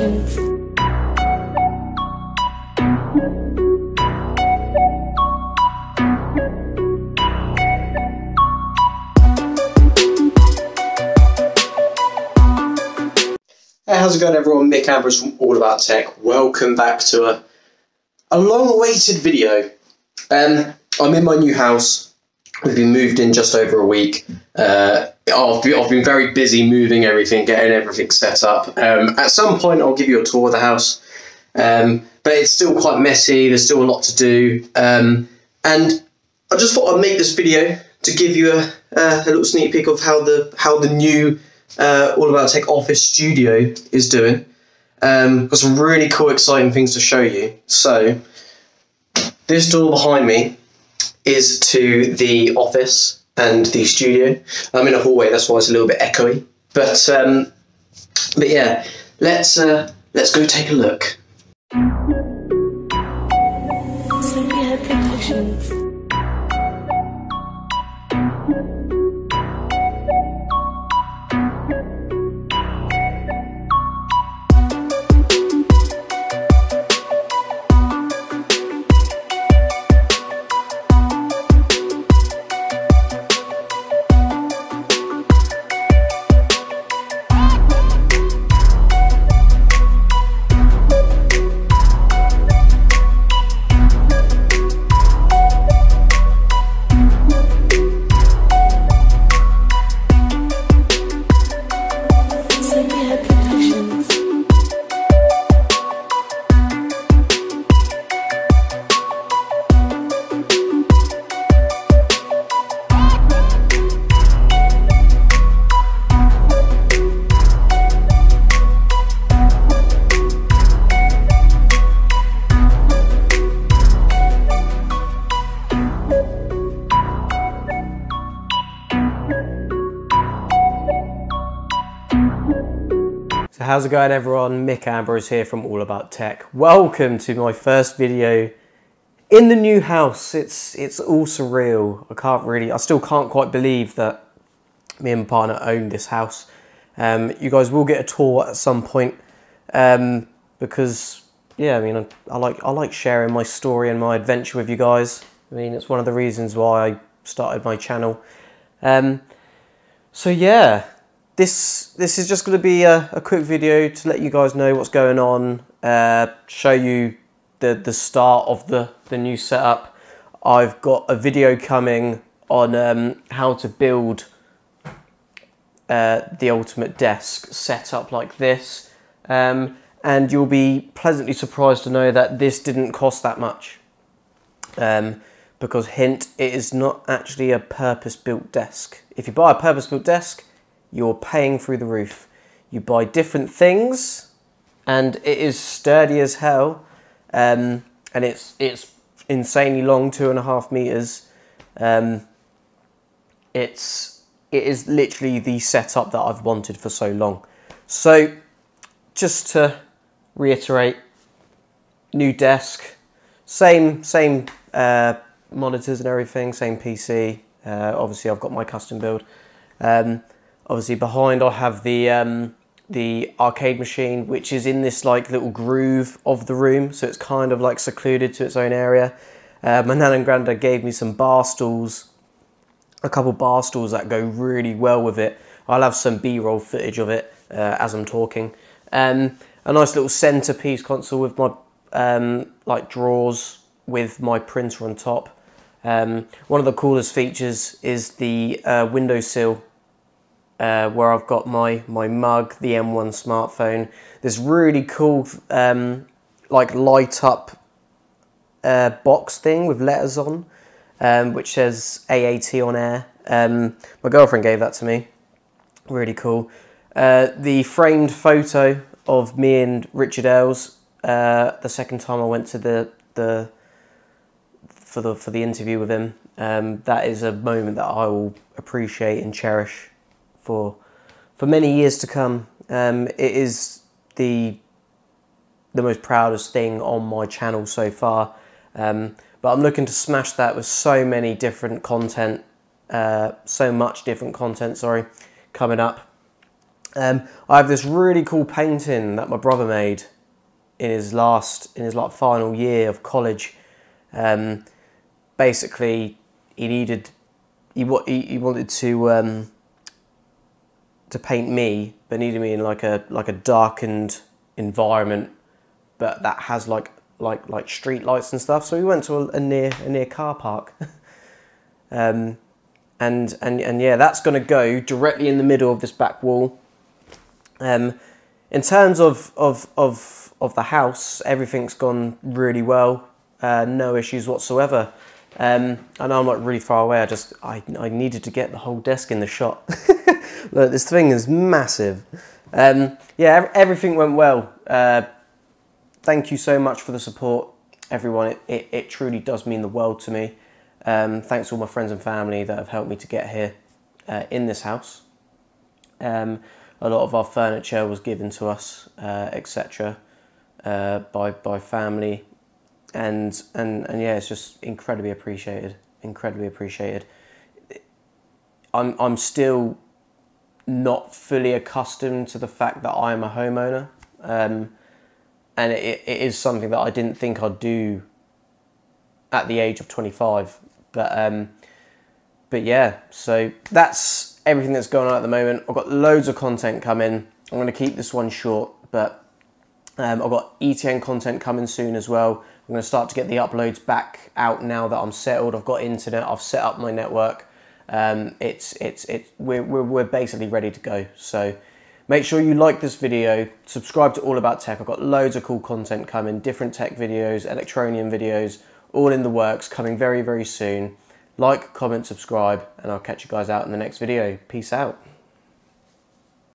Productions. Hey, how's it going everyone? Mick Ambrose from AllAboutTech. Welcome back to a long-awaited video. I'm in my new house. We've been moved in just over a week. I've been very busy moving everything, getting everything set up. At some point I'll give you a tour of the house, but it's still quite messy. There's still a lot to do, and I just thought I'd make this video to give you a little sneak peek of how the new AllAboutTech office studio is doing. Got some really cool, exciting things to show you. So this door behind me is to the office and the studio. I'm in a hallway, that's why it's a little bit echoey. But yeah, let's go take a look. Productions. So how's it going everyone? Mick Ambrose here from AllAboutTech. Welcome to my first video in the new house. It's all surreal. I still can't quite believe that me and my partner own this house. You guys will get a tour at some point, because yeah, I mean, I like sharing my story and my adventure with you guys. I mean, it's one of the reasons why I started my channel. So yeah. This is just going to be a quick video to let you guys know what's going on, show you the start of the new setup. I've got a video coming on how to build the ultimate desk set up like this, and you'll be pleasantly surprised to know that this didn't cost that much, because hint, it is not actually a purpose-built desk. If you buy a purpose-built desk, you're paying through the roof. You buy different things and it is sturdy as hell, and it's insanely long, 2.5 meters. It is literally the setup that I've wanted for so long. So just to reiterate, new desk, same monitors and everything, same PC. Obviously I've got my custom build. Obviously behind I have the arcade machine, which is in this like little groove of the room, so it's kind of like secluded to its own area. My nan and granddad gave me some bar stools, a couple bar stools that go really well with it. I'll have some B-roll footage of it as I'm talking. A nice little centerpiece console with my like drawers with my printer on top. One of the coolest features is the windowsill, where I've got my mug, the M1 smartphone, this really cool like light up box thing with letters on, which says AAT on air. My girlfriend gave that to me, really cool. The framed photo of me and Richard Ailes, the second time I went to for the interview with him. That is a moment that I will appreciate and cherish for many years to come. It is the most proudest thing on my channel so far, but I'm looking to smash that with so many different content, so much different content, sorry, coming up. I have this really cool painting that my brother made in his like final year of college. Basically, he wanted to paint me, but needed me in like a darkened environment, but that has like street lights and stuff. So we went to a near car park, and yeah, that's going to go directly in the middle of this back wall. In terms of the house, everything's gone really well. No issues whatsoever. I know I'm like really far away. I needed to get the whole desk in the shot. Look, this thing is massive. Yeah, everything went well. Thank you so much for the support, everyone. It truly does mean the world to me. Thanks to all my friends and family that have helped me to get here in this house. A lot of our furniture was given to us, etc., by family, and yeah, it's just incredibly appreciated. Incredibly appreciated. I'm still not fully accustomed to the fact that I'm a homeowner, and it is something that I didn't think I'd do at the age of 25. But yeah, so that's everything that's going on at the moment. I've got loads of content coming. I'm going to keep this one short, but I've got ETN content coming soon as well. I'm going to start to get the uploads back out now that I'm settled. I've got internet. I've set up my network. We're basically ready to go. So make sure you like this video, subscribe to All About Tech. I've got loads of cool content coming, different tech videos, electronium videos, all in the works, coming very, very soon. Like, comment, subscribe, and I'll catch you guys out in the next video. Peace out.